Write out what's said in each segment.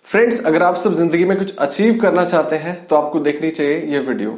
Friends, अगर आप सब जिंदगी में कुछ अचीव करना चाहते हैं तो आपको देखनी चाहिए ये वीडियो।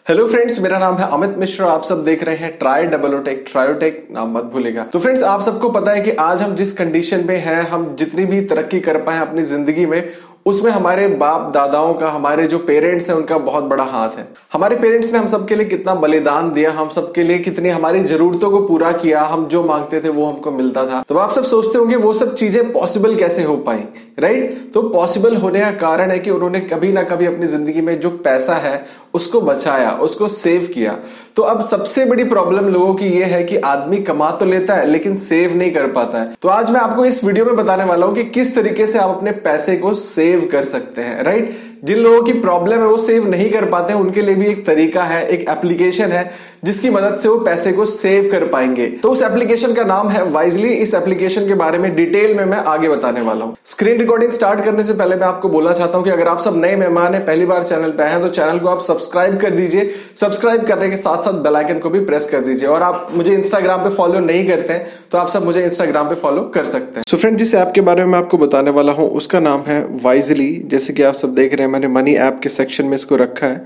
हेलो फ्रेंड्स, मेरा नाम है अमित मिश्र। आप सब देख रहे हैं ट्रायोटेक, नाम मत भूलेगा। तो फ्रेंड्स, आप सबको पता है कि आज हम जिस कंडीशन पे हैं, हम जितनी भी तरक्की कर पाए अपनी जिंदगी में, उसमें हमारे बाप दादाओं का, हमारे जो पेरेंट्स हैं उनका बहुत बड़ा हाथ है। हमारे पेरेंट्स ने हम सबके लिए कितना बलिदान दिया, हम सबके लिए कितनी हमारी जरूरतों को पूरा किया, हम जो मांगते थे वो हमको मिलता था। तो आप सब सोचते होंगे वो सब चीजें पॉसिबल कैसे हो पाई, राइट? तो पॉसिबल होने का कारण है कि उन्होंने कभी ना कभी अपनी जिंदगी में जो पैसा है उसको बचाया, उसको सेव किया। तो अब सबसे बड़ी प्रॉब्लम लोगों की ये है कि आदमी कमा तो लेता है लेकिन सेव नहीं कर पाता है। तो आज मैं आपको इस वीडियो में बताने वाला हूं कि किस तरीके से आप अपने पैसे को सेव कर सकते हैं, राइट? जिन लोगों की प्रॉब्लम है वो सेव नहीं कर पाते हैं, उनके लिए भी एक तरीका है, एक एप्लीकेशन है जिसकी मदद से वो पैसे को सेव कर पाएंगे। तो उस एप्लीकेशन का नाम है वाइजली। इस एप्लीकेशन के बारे में डिटेल में मैं आगे बताने वाला हूं। स्क्रीन रिकॉर्डिंग स्टार्ट करने से पहले मैं आपको बोलना चाहता हूं कि अगर आप सब नए मेहमान हैं, पहली बार चैनल पे आए हैं, तो चैनल को आप सब्सक्राइब कर दीजिए। सब्सक्राइब करने के साथ साथ बेल आइकन को भी प्रेस कर दीजिए। और आप मुझे इंस्टाग्राम पे फॉलो नहीं करते हैं तो आप सब मुझे इंस्टाग्राम पे फॉलो कर सकते हैं। सो फ्रेंड, जिस ऐप के बारे में आपको बताने वाला हूं उसका नाम है वाइजली। जैसे कि आप सब देख रहे हैं, मैंने मनी ऐप के सेक्शन में इसको रखा है।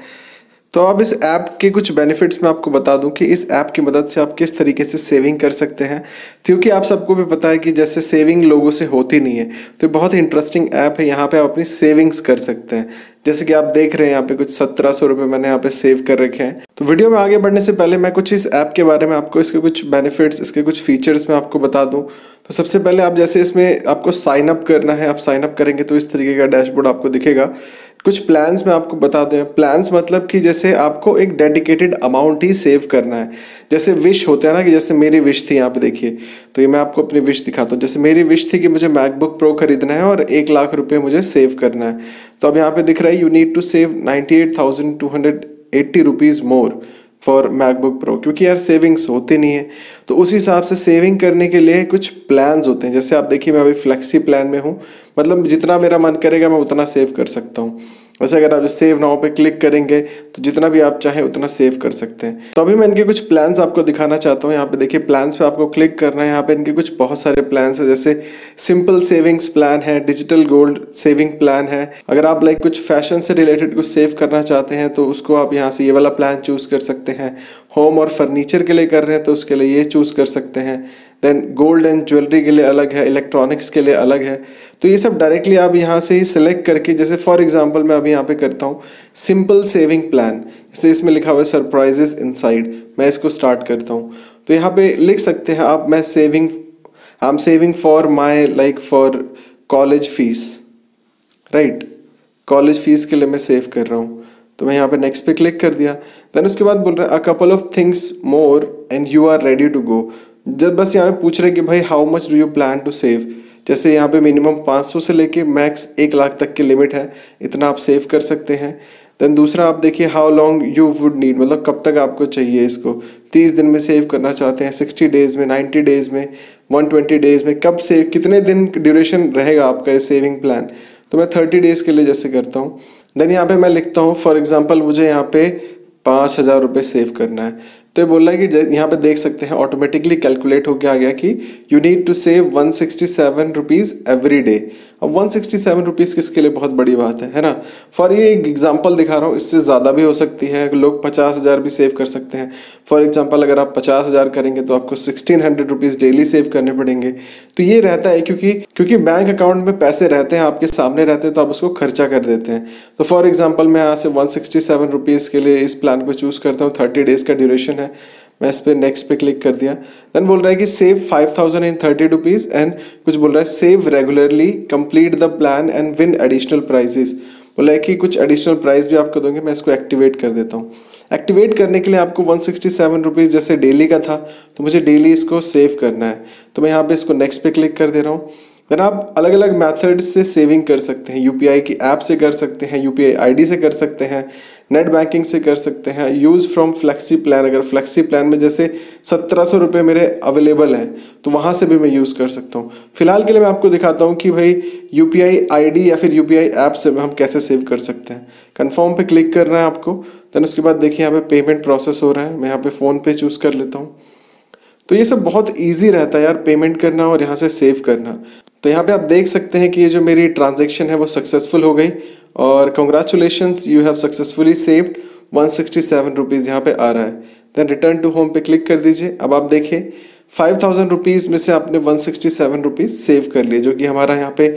तो अब इस ऐप के कुछ बेनिफिट्स मैं आपको बता दूं कि इस ऐप की मदद से आप किस तरीके से सेविंग कर सकते हैं, क्योंकि आप सबको भी पता है कि जैसे सेविंग लोगों से होती नहीं है। तो बहुत ही इंटरेस्टिंग ऐप है, यहाँ पे आप अपनी सेविंग्स कर सकते हैं। जैसे कि आप देख रहे हैं यहाँ पे कुछ 1700 रुपये मैंने यहाँ पे सेव कर रखे हैं। तो वीडियो में आगे बढ़ने से पहले मैं कुछ इस ऐप के बारे में आपको, इसके कुछ बेनिफिट्स, इसके कुछ फीचर्स मैं आपको बता दूं। तो सबसे पहले आप जैसे इसमें आपको साइन अप करना है, आप साइन अप करेंगे तो इस तरीके का डैशबोर्ड आपको दिखेगा। कुछ प्लान्स में आपको बता दें। प्लान्स मतलब कि जैसे आपको एक डेडिकेटेड अमाउंट ही सेव करना है। जैसे विश होता है ना, कि जैसे मेरी विश थी, यहाँ पे देखिए। तो ये मैं आपको अपनी विश दिखाता हूँ। जैसे मेरी विश थी कि मुझे मैकबुक प्रो खरीदना है और 1 लाख रुपए मुझे सेव करना है। तो अब यहाँ पे दिख रहा है, you need to save 98,280 rupees more for MacBook Pro, क्योंकि यार सेविंग्स होती नहीं है। तो उस हिसाब से सेविंग करने के लिए कुछ प्लान्स होते हैं। जैसे आप देखिए, मैं अभी फ्लेक्सी प्लान में हूँ, मतलब जितना मेरा मन करेगा मैं उतना सेव कर सकता हूँ। वैसे अगर आप सेव नाउ पे क्लिक करेंगे तो जितना भी आप चाहें उतना सेव कर सकते हैं। तो अभी मैं इनके कुछ प्लान्स आपको दिखाना चाहता हूँ। यहाँ पे देखिए, प्लान्स पे आपको क्लिक करना है। यहाँ पे इनके कुछ बहुत सारे प्लान्स है, जैसे सिंपल सेविंग्स प्लान है, डिजिटल गोल्ड सेविंग प्लान है। अगर आप लाइक कुछ फैशन से रिलेटेड कुछ सेव करना चाहते हैं तो उसको आप यहाँ से ये वाला प्लान चूज कर सकते हैं। होम और फर्नीचर के लिए कर रहे हैं तो उसके लिए ये चूज कर सकते हैं। देन गोल्ड एंड ज्वेलरी के लिए अलग है, इलेक्ट्रॉनिक्स के लिए अलग है। तो ये सब डायरेक्टली आप यहाँ से ही सिलेक्ट करके, जैसे फॉर एग्जांपल मैं अभी यहाँ पे करता हूँ सिंपल सेविंग प्लान। जैसे इसमें लिखा हुआ है सरप्राइजेस इनसाइड, मैं इसको स्टार्ट करता हूँ। तो यहाँ पे लिख सकते हैं आप, I am saving for my for college fees, right? College fees के लिए मैं सेव कर रहा हूँ। तो मैं यहाँ पे नेक्स्ट पे क्लिक कर दिया। देन उसके बाद बोल रहा है a couple of things more and you are ready to go. जब बस यहाँ पे पूछ रहे कि भाई how much do you plan to save. जैसे यहाँ पे मिनिमम 500 से लेके मैक्स 1 लाख तक की लिमिट है, इतना आप सेव कर सकते हैं। देन दूसरा आप देखिए, how long you would need, मतलब कब तक आपको चाहिए इसको। 30 दिन में सेव करना चाहते हैं, 60 डेज में, 90 डेज में, 120 डेज में, कब सेव, कितने दिन ड्यूरेशन रहेगा आपका ये सेविंग प्लान। तो मैं 30 डेज के लिए जैसे करता हूँ। देन यहाँ पे मैं लिखता हूँ फॉर एग्जाम्पल मुझे यहाँ पे 5,000 रुपये सेव करना है। तो ये बोल रहा है कि यहाँ पे देख सकते हैं ऑटोमेटिकली कैलकुलेट हो गया कि you need to save 167 rupees every day. अब 167 रुपीज़ किसके लिए बहुत बड़ी बात है ना? फॉर ये एक एग्जांपल दिखा रहा हूँ, इससे ज़्यादा भी हो सकती है। लोग 50,000 भी सेव कर सकते हैं। फॉर एग्जांपल अगर आप 50,000 करेंगे तो आपको 1,600 रुपीज़ डेली सेव करने पड़ेंगे। तो ये रहता है क्योंकि बैंक अकाउंट में पैसे रहते हैं, आपके सामने रहते हैं, तो आप उसको खर्चा कर देते हैं। तो फॉर एग्जाम्पल मैं यहाँ से 167 रुपीज़ के लिए इस प्लान को चूज़ करता हूँ। 30 डेज़ का ड्यूरेशन है। मैं इस पे नेक्स्ट पे क्लिक कर दिया। देन बोल रहा है कि सेव 5,030 रुपीज़ एंड कुछ बोल रहा है save regularly, complete the plan and win additional prizes. बोला है कि कुछ एडिशनल प्राइस भी आपको दोगे। मैं इसको एक्टिवेट कर देता हूँ। एक्टिवेट करने के लिए आपको 167 रुपीज़ जैसे डेली का था, तो मुझे डेली इसको सेव करना है। तो मैं यहाँ पे इसको नेक्स्ट पे क्लिक कर दे रहा हूँ। देन आप अलग अलग मेथड्स से सेविंग कर सकते हैं। यूपीआई की ऐप से कर सकते हैं, यूपीआई आईडी से कर सकते हैं, नेट बैंकिंग से कर सकते हैं, यूज़ फ्रॉम फ्लेक्सी प्लान। अगर फ्लेक्सी प्लान में जैसे 1700 रुपये मेरे अवेलेबल हैं तो वहाँ से भी मैं यूज़ कर सकता हूँ। फिलहाल के लिए मैं आपको दिखाता हूँ कि भाई यूपीआई आईडी या फिर यूपीआई ऐप से हम कैसे सेव कर सकते हैं। कन्फर्म पे क्लिक करना है आपको। देन उसके बाद देखिए यहाँ पे पेमेंट प्रोसेस हो रहा है। मैं यहाँ पे फ़ोन पे चूज़ कर लेता हूँ। तो ये सब बहुत ईजी रहता है यार, पेमेंट करना और यहाँ से सेव करना। तो यहाँ पे आप देख सकते हैं कि ये जो मेरी ट्रांजेक्शन है वो सक्सेसफुल हो गई और congratulations, you have successfully saved 167 rupees यहाँ पे आ रहा है। देन रिटर्न टू होम पे क्लिक कर दीजिए। अब आप देखिए 5000 रुपीज़ में से आपने 167 रुपीज़ सेव कर लिए, जो कि हमारा यहाँ पे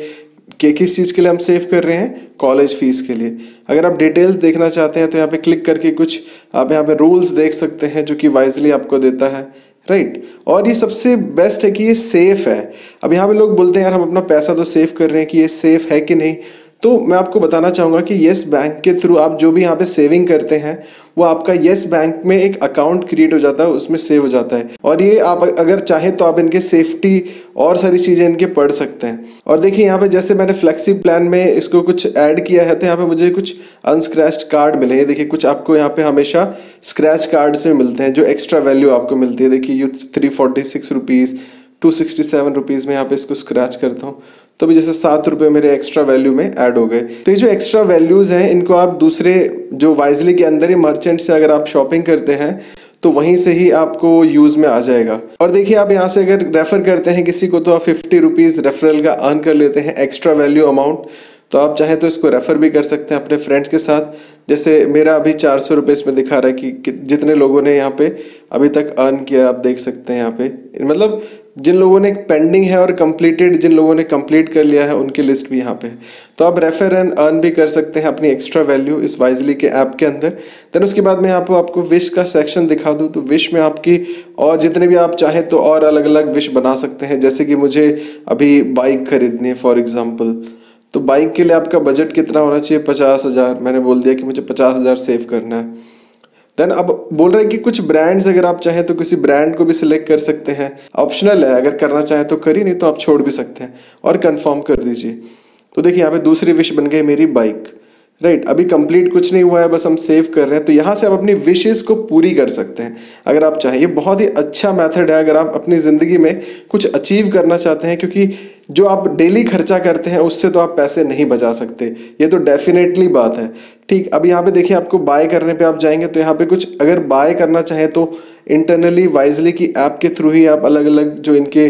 किस चीज़ के लिए हम सेव कर रहे हैं, कॉलेज फीस के लिए। अगर आप डिटेल्स देखना चाहते हैं तो यहाँ पे क्लिक करके कुछ आप यहाँ पे रूल्स देख सकते हैं जो कि वाइजली आपको देता है, राइट। और ये सबसे बेस्ट है कि ये सेफ है। अब यहाँ पे लोग बोलते हैं यार हम अपना पैसा तो सेव कर रहे हैं, कि ये सेफ है कि नहीं। तो मैं आपको बताना चाहूँगा कि येस बैंक के थ्रू आप जो भी यहाँ पे सेविंग करते हैं वो आपका येस बैंक में एक अकाउंट क्रिएट हो जाता है, उसमें सेव हो जाता है। और ये आप अगर चाहें तो आप इनके सेफ्टी और सारी चीज़ें इनके पढ़ सकते हैं। और देखिए यहाँ पे जैसे मैंने फ्लेक्सी प्लान में इसको कुछ ऐड किया है तो यहाँ पे मुझे कुछ अनस्क्रैच्ड कार्ड मिले हैं। देखिए कुछ आपको यहाँ पे हमेशा स्क्रैच कार्ड्स में मिलते हैं जो एक्स्ट्रा वैल्यू आपको मिलती है। देखिए ये 346 रुपीज़, 267 रुपीज़ में यहाँ पे इसको स्क्रैच करता हूँ तो भी जैसे 7 रुपये मेरे एक्स्ट्रा वैल्यू में ऐड हो गए। तो ये जो एक्स्ट्रा वैल्यूज़ हैं इनको आप दूसरे जो वाइजली के अंदर ही मर्चेंट से अगर आप शॉपिंग करते हैं तो वहीं से ही आपको यूज़ में आ जाएगा। और देखिए आप यहाँ से अगर रेफ़र करते हैं किसी को तो आप 50 रुपीज़ रेफरल का अर्न कर लेते हैं, एक्स्ट्रा वैल्यू अमाउंट। तो आप चाहें तो इसको रेफ़र भी कर सकते हैं अपने फ्रेंड्स के साथ। जैसे मेरा अभी 400 रुपये इसमें दिखा रहा है कि जितने लोगों ने यहाँ पे अभी तक अर्न किया, आप देख सकते हैं यहाँ पे, मतलब जिन लोगों ने पेंडिंग है और कंप्लीटेड, जिन लोगों ने कंप्लीट कर लिया है उनकी लिस्ट भी यहाँ पे। तो आप रेफर एंड अर्न भी कर सकते हैं अपनी एक्स्ट्रा वैल्यू इस वाइजली के ऐप के अंदर। देन उसके बाद मैं यहाँ पे आपको विश का सेक्शन दिखा दूँ तो विश में आपकी और जितने भी आप चाहें तो और अलग अलग विश बना सकते हैं। जैसे कि मुझे अभी बाइक खरीदनी है फॉर एग्जाम्पल, तो बाइक के लिए आपका बजट कितना होना चाहिए, 50,000। मैंने बोल दिया कि मुझे 50,000 सेव करना है। देन अब बोल रहे हैं कि कुछ ब्रांड्स अगर आप चाहें तो किसी ब्रांड को भी सिलेक्ट कर सकते हैं, ऑप्शनल है, अगर करना चाहें तो करिए, नहीं तो आप छोड़ भी सकते हैं और कंफर्म कर दीजिए। तो देखिए यहाँ पे दूसरी विश बन गई मेरी बाइक, राइट। अभी कंप्लीट कुछ नहीं हुआ है, बस हम सेव कर रहे हैं। तो यहाँ से आप अपनी विशेस को पूरी कर सकते हैं अगर आप चाहें। ये बहुत ही अच्छा मेथड है अगर आप अपनी ज़िंदगी में कुछ अचीव करना चाहते हैं, क्योंकि जो आप डेली खर्चा करते हैं उससे तो आप पैसे नहीं बचा सकते, ये तो डेफिनेटली बात है, ठीक। अब यहाँ पे देखिए आपको बाय करने पे आप जाएंगे तो यहाँ पे कुछ अगर बाय करना चाहें तो इंटरनली वाइजली की ऐप के थ्रू ही आप अलग अलग जो इनके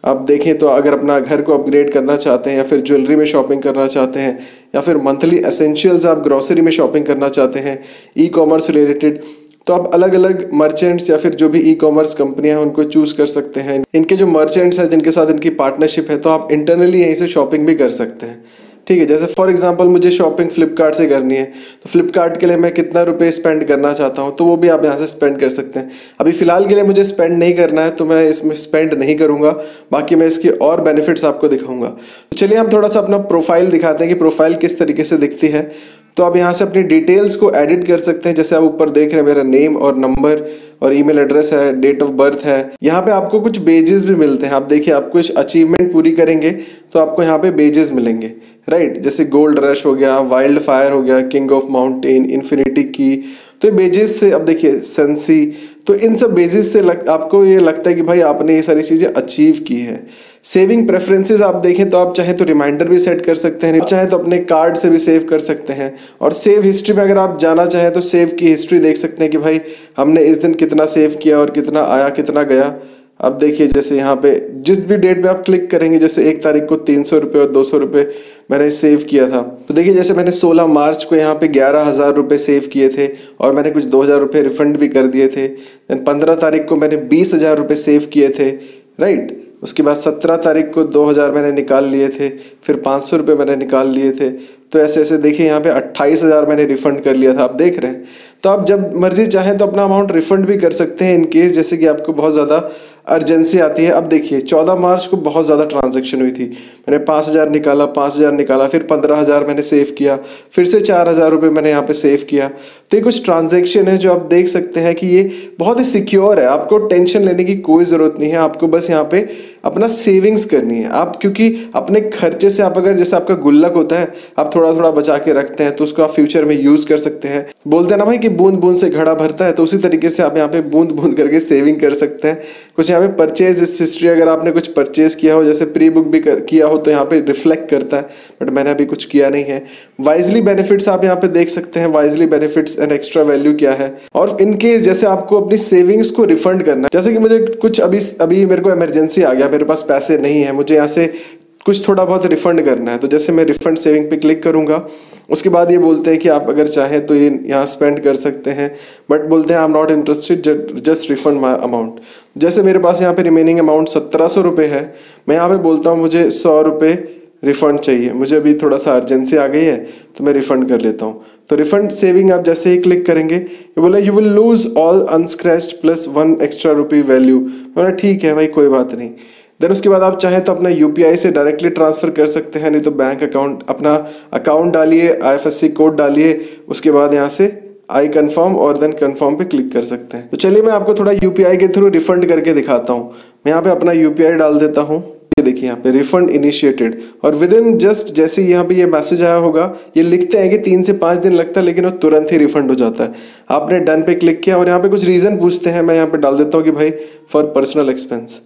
आप देखें तो अगर अपना घर को अपग्रेड करना चाहते हैं या फिर ज्वेलरी में शॉपिंग करना चाहते हैं या फिर मंथली एसेंशियल्स आप ग्रोसरी में शॉपिंग करना चाहते हैं ई कॉमर्स रिलेटेड, तो आप अलग अलग मर्चेंट्स या फिर जो भी ई कॉमर्स कंपनियां हैं उनको चूज कर सकते हैं। इनके जो मर्चेंट्स हैं जिनके साथ इनकी पार्टनरशिप है तो आप इंटरनली यहीं से शॉपिंग भी कर सकते हैं, ठीक है। जैसे फॉर एग्जांपल मुझे शॉपिंग फ्लिपकार्ट से करनी है तो फ्लिपकार्ट के लिए मैं कितना रुपए स्पेंड करना चाहता हूँ तो वो भी आप यहाँ से स्पेंड कर सकते हैं। अभी फिलहाल के लिए मुझे स्पेंड नहीं करना है तो मैं इसमें स्पेंड नहीं करूँगा, बाकी मैं इसके और बेनिफिट्स आपको दिखाऊंगा। तो चलिए हम थोड़ा सा अपना प्रोफाइल दिखाते हैं कि प्रोफाइल किस तरीके से दिखती है। तो आप यहाँ से अपनी डिटेल्स को एडिट कर सकते हैं। जैसे आप ऊपर देख रहे हैं मेरा नेम और नंबर और ईमेल एड्रेस है, डेट ऑफ बर्थ है। यहाँ पे आपको कुछ बेजेस भी मिलते हैं। आप देखिए आप कुछ अचीवमेंट पूरी करेंगे तो आपको यहाँ पे बेजेस मिलेंगे, राइट। जैसे गोल्ड रश हो गया, वाइल्ड फायर हो गया, किंग ऑफ माउंटेन, इन्फिनिटी की। तो ये बेजेस से अब देखिए सेंसी, तो इन सब बेजेस से आपको ये लगता है कि भाई आपने ये सारी चीज़ें अचीव की है। सेविंग प्रेफरेंसेस आप देखें तो आप चाहे तो रिमाइंडर भी सेट कर सकते हैं, चाहे तो अपने कार्ड से भी सेव कर सकते हैं। और सेव हिस्ट्री में अगर आप जाना चाहें तो सेव की हिस्ट्री देख सकते हैं कि भाई हमने इस दिन कितना सेव किया और कितना आया कितना गया। अब देखिए जैसे यहाँ पे जिस भी डेट पे आप क्लिक करेंगे, जैसे 1 तारीख को 300 रुपये और 200 रुपये मैंने सेव किया था, तो देखिए जैसे मैंने 16 मार्च को यहाँ पे 11,000 रुपये सेव किए थे और मैंने कुछ 2,000 रुपये रिफंड भी कर दिए थे। देन 15 तारीख को मैंने 20,000 रुपये सेव किए थे, राइट। उसके बाद 17 तारीख को 2,000 मैंने निकाल लिए थे, फिर 500 रुपये मैंने निकाल लिए थे। तो ऐसे ऐसे देखिए यहाँ पे 28,000 मैंने रिफंड कर लिया था, आप देख रहे हैं। तो आप जब मर्जी चाहें तो अपना अमाउंट रिफंड भी कर सकते हैं इन केस जैसे कि आपको बहुत ज़्यादा अर्जेंसी आती है। अब देखिए 14 मार्च को बहुत ज़्यादा ट्रांजैक्शन हुई थी, मैंने 5,000 निकाला, 5,000 निकाला, फिर 15,000 मैंने सेव किया, फिर से 4,000 रुपये मैंने यहाँ पे सेव किया। तो ये कुछ ट्रांजैक्शन है जो आप देख सकते हैं कि ये बहुत ही सिक्योर है, आपको टेंशन लेने की कोई ज़रूरत नहीं है। आपको बस यहाँ पे अपना सेविंग्स करनी है आप, क्योंकि अपने खर्चे से आप अगर जैसे आपका गुल्लक होता है आप थोड़ा थोड़ा बचा के रखते हैं तो उसको आप फ्यूचर में यूज़ कर सकते हैं। बोलते हैं ना भाई कि बूंद बूंद से घड़ा भरता है, तो उसी तरीके से आप यहाँ पे बूंद बूंद करके सेविंग कर सकते हैं। कुछ यहाँ पे परचेज हिस्ट्री, अगर आपने कुछ परचेज किया हो, जैसे प्री बुक भी किया हो तो यहाँ पे रिफ्लेक्ट करता है, बट मैंने अभी कुछ किया नहीं है। वाइजली बेनिफिट्स आप यहाँ पे देख सकते हैं, wisely benefits and extra value क्या है। और इनकेस जैसे आपको अपनी सेविंग्स को रिफंड करना है, जैसे कि मुझे कुछ अभी मेरे को इमरजेंसी आ गया, मेरे पास पैसे नहीं है, मुझे यहाँ से कुछ थोड़ा बहुत रिफंड करना है, तो जैसे मैं रिफंड सेविंग पे क्लिक करूंगा, उसके बाद ये बोलते हैं कि आप अगर चाहें तो ये यहाँ स्पेंड कर सकते हैं, बट बोलते हैं I am not interested, just refund my amount. जैसे मेरे पास यहाँ पे रिमेनिंग अमाउंट 1700 रुपये है, मैं यहाँ पे बोलता हूँ मुझे 100 रुपये रिफंड चाहिए, मुझे अभी थोड़ा सा अर्जेंसी आ गई है तो मैं रिफंड कर लेता हूँ। तो रिफंड सेविंग आप जैसे ही क्लिक करेंगे, ये बोला you will lose all unscratched plus 1 extra rupee value. मैंने ठीक है भाई, कोई बात नहीं। देन उसके बाद आप चाहें तो अपना यूपीआई से डायरेक्टली ट्रांसफर कर सकते हैं, नहीं तो बैंक अकाउंट, अपना अकाउंट डालिए, IFSC कोड डालिए, उसके बाद यहाँ से आई कन्फर्म और देन कन्फर्म पे क्लिक कर सकते हैं। तो चलिए मैं आपको थोड़ा यूपीआई के थ्रू रिफंड करके दिखाता हूँ। मैं यहाँ पे अपना यूपीआई डाल देता हूँ, ये देखिए यहाँ पे रिफंड इनिशिएटेड, और विद इन जस्ट जैसे यहाँ पे ये मैसेज आया होगा, ये लिखते हैं कि 3 से 5 दिन लगता है, लेकिन वो तुरंत ही रिफंड हो जाता है। आपने डन पे क्लिक किया और यहाँ पे कुछ रीजन पूछते हैं, मैं यहाँ पे डाल देता हूँ कि भाई फॉर पर्सनल एक्सपेंस।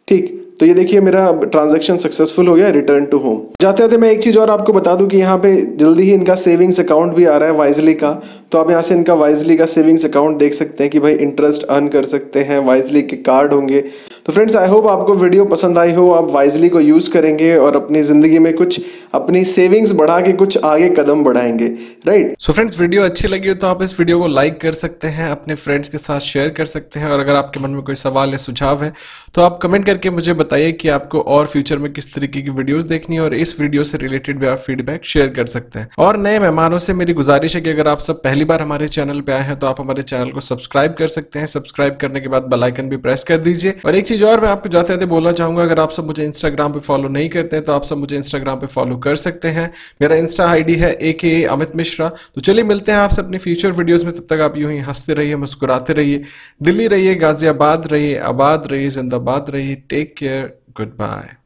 ठीक, तो ये देखिए मेरा ट्रांजैक्शन सक्सेसफुल हो गया, रिटर्न टू होम। जाते जाते मैं एक चीज़ और आपको बता दूं कि यहाँ पे जल्दी ही इनका सेविंग्स अकाउंट भी आ रहा है वाइजली का, तो आप यहाँ से इनका वाइजली का सेविंग्स अकाउंट देख सकते हैं कि भाई इंटरेस्ट अर्न कर सकते हैं, वाइजली के कार्ड होंगे। तो फ्रेंड्स आई होप आपको वीडियो पसंद आई हो, आप वाइजली को यूज़ करेंगे और अपनी ज़िंदगी में कुछ अपनी सेविंग्स बढ़ा के कुछ आगे कदम बढ़ाएंगे, राइट। सो फ्रेंड्स वीडियो अच्छी लगी हो तो आप इस वीडियो को लाइक कर सकते हैं, अपने फ्रेंड्स के साथ शेयर कर सकते हैं, और अगर आपके मन में कोई सवाल या सुझाव है तो आप कमेंट करके मुझे बताइए कि आपको और फ्यूचर में किस तरीके की वीडियोस देखनी है, और इस वीडियो से रिलेटेड भी आप फीडबैक शेयर कर सकते हैं। और नए मेहमानों से मेरी गुजारिश है कि अगर आप सब पहली बार हमारे चैनल पे आए हैं तो आप हमारे चैनल को सब्सक्राइब कर सकते हैं। सब्सक्राइब करने के बाद बेल आइकन भी प्रेस कर दीजिए। और एक चीज और मैं आपको जाते जाते बोलना चाहूंगा, अगर आप सब मुझे इंस्टाग्राम पे फॉलो नहीं करते हैं तो आप सब मुझे इंस्टाग्राम पे फॉलो कर सकते हैं। मेरा इंस्टा आईडी है AKA अमित मिश्रा। तो चलिए मिलते हैं आपसे अपनी फ्यूचर वीडियोस में, तब तक आप यूं ही हंसते रहिए, मुस्कुराते रहिए, दिल्ली रहिए, गाजियाबाद रहिए, आबाद रहिए, जिंदाबाद रहिए। Take care, good bye.